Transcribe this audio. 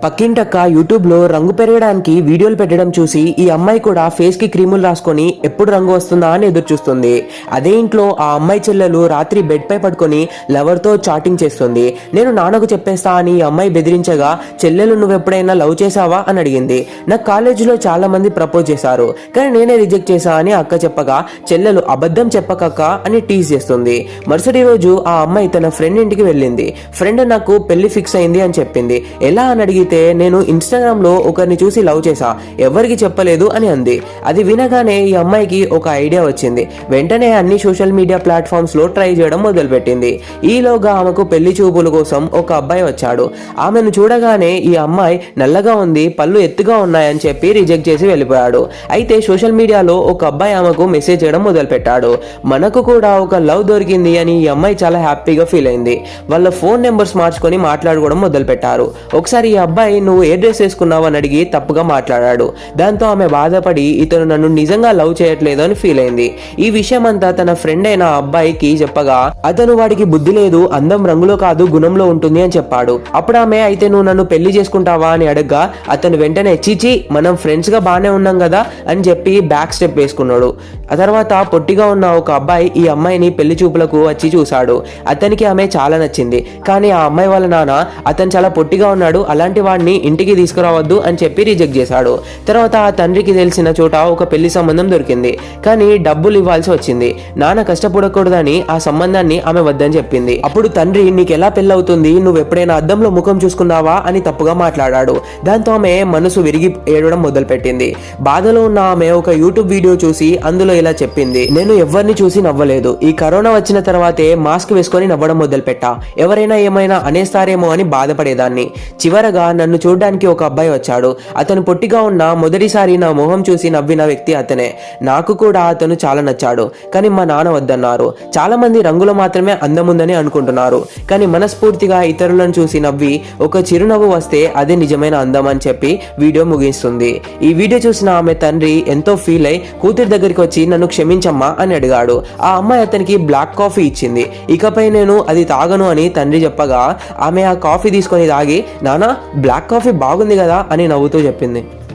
పక్కింటక్క యూట్యూబ్లో రంగు పెరగడానికి వీడియోలు పెట్టడం చూసి ఈ అమ్మాయి కూడా ఫేస్కి క్రీములు రాసుకొని ఎప్పుడు రంగు వస్తుందా అని ఎదురు చూస్తుంది. అదే ఇంట్లో ఆ అమ్మాయి చెల్లెలు రాత్రి బెడ్ పై పడుకొని లవర్తో చాటింగ్ చేస్తుంది. నేను నాన్నకు చెప్పేస్తా అని ఈ అమ్మాయి బెదిరించగా, చెల్లెలు నువ్వెప్పుడైనా లవ్ చేసావా అని అడిగింది. నాకు కాలేజీలో చాలా మంది ప్రపోజ్ చేశారు, కానీ నేనే రిజెక్ట్ చేశా అని అక్క చెప్పగా, చెల్లెలు అబద్ధం చెప్పకక్క అని టీజ్ చేస్తుంది. మరుసటి రోజు ఆ అమ్మాయి తన ఫ్రెండ్ ఇంటికి వెళ్ళింది. ఫ్రెండ్ నాకు పెళ్లి ఫిక్స్ అయింది అని చెప్పింది. ఎలా అని అడిగితే, నేను ఇన్స్టాగ్రామ్ లో ఒకరిని చూసి లవ్ చేశా, ఎవరికి చెప్పలేదు అని అంది. అది వినగానే ఈ అమ్మాయికి ఒక ఐడియా వచ్చింది. వెంటనే అన్ని సోషల్ మీడియా ప్లాట్ఫామ్స్ లో ట్రై చేయడం మొదలుపెట్టింది. ఈలోగా ఆమెకు పెళ్లి చూపుల కోసం ఒక అబ్బాయి వచ్చాడు. ఆమెను చూడగానే ఈ అమ్మాయి నల్లగా ఉంది, పళ్ళు ఎత్తుగా ఉన్నాయని చెప్పి రిజెక్ట్ చేసి వెళ్ళిపోయాడు. అయితే సోషల్ మీడియాలో ఒక అబ్బాయి ఆమెకు మెసేజ్ చేయడం మొదలు పెట్టాడు. మనకు కూడా ఒక లవ్ దొరికింది అని ఈ అమ్మాయి చాలా హ్యాపీగా ఫీల్ అయింది. వాళ్ళ ఫోన్ నెంబర్స్ మార్చుకొని మాట్లాడుకోవడం మొదలు పెట్టారు. ఒకసారి ఈ అబ్బాయి నువ్వు ఏ డ్రెస్ వేసుకున్నావు అని అడిగి తప్పుగా మాట్లాడాడు. దాంతో ఆమె బాధపడి ఇతను నన్ను నిజంగా లవ్ చేయట్లేదు అని ఫీల్ అయింది. ఈ విషయం అంతా తన ఫ్రెండ్ అయిన అబ్బాయికి చెప్పగా, అతను వాడికి బుద్ధి లేదు, అందం రంగులో కాదు గుణంలో ఉంటుంది అని చెప్పాడు. అప్పుడు ఆమె, అయితే నువ్వు నన్ను పెళ్లి చేసుకుంటావా అని అడగగా, అతను వెంటనే చీచి మనం ఫ్రెండ్స్ గా బానే ఉన్నాం కదా అని చెప్పి బ్యాక్ స్టెప్ వేసుకున్నాడు. ఆ తర్వాత పొట్టిగా ఉన్న ఒక అబ్బాయి ఈ అమ్మాయిని పెళ్లి చూపులకు వచ్చి చూశాడు. అతనికి ఆమె చాలా నచ్చింది. కానీ ఆ అమ్మాయి వాళ్ళ నాన్న, అతను చాలా పొట్టిగా ఉన్నాడు, అలాంటి వాడిని ఇంటికి తీసుకురావద్దు అని చెప్పి రిజెక్ట్ చేశాడు. తర్వాత ఆ తండ్రికి తెలిసిన చోట ఒక పెళ్లి సంబంధం దొరికింది. కానీ డబ్బులు ఇవ్వాల్సి వచ్చింది. నాన్న కష్టపడకూడదని ఆ సంబంధాన్ని ఆమె వద్దని చెప్పింది. అప్పుడు తండ్రి, నీకు ఎలా పెళ్ళవుతుంది, నువ్వు ఎప్పుడైనా అద్దంలో ముఖం చూసుకున్నావా అని తప్పుగా మాట్లాడాడు. దాంతో ఆమె మనసు విరిగి ఏడవడం మొదలుపెట్టింది. బాధలో ఉన్న ఆమె ఒక యూట్యూబ్ వీడియో చూసి అందులో ఇలా చెప్పింది, నేను ఎవరిని చూసి నవ్వలేదు. ఈ కరోనా వచ్చిన తర్వాతే మాస్క్ వేసుకొని నవ్వడం మొదలుపెట్టా. ఎవరైనా ఏమైనా అనేస్తారేమో అని బాధపడేదాన్ని. చివరగా నన్ను చూడడానికి ఒక అబ్బాయి వచ్చాడు. అతను పొట్టిగా ఉన్న మొదటిసారి నా మొహం చూసి నవ్విన వ్యక్తి అతనే. నాకు కూడా అతను చాలా నచ్చాడు. కానీ మా నాన్న వద్దన్నారు. చాలా మంది రంగులో మాత్రమే అందం ఉందని అనుకుంటున్నారు. కానీ మనస్ఫూర్తిగా ఇతరులను చూసి నవ్వి ఒక చిరునవ్వు వస్తే అదే నిజమైన అందం అని చెప్పి వీడియో ముగిస్తుంది. ఈ వీడియో చూసిన ఆమె తండ్రి ఎంతో ఫీల్ అయి కూతురి దగ్గరికి వచ్చి నన్ను క్షమించమ్మా అని అడిగాడు. ఆ అమ్మాయి అతనికి బ్లాక్ కాఫీ ఇచ్చింది. ఇకపై నేను అది తాగను అని తండ్రి చెప్పగా, ఆమె ఆ కాఫీ తీసుకొని తాగి, నానా బ్లాక్ కాఫీ బాగుంది కదా అని నవ్వుతూ చెప్పింది.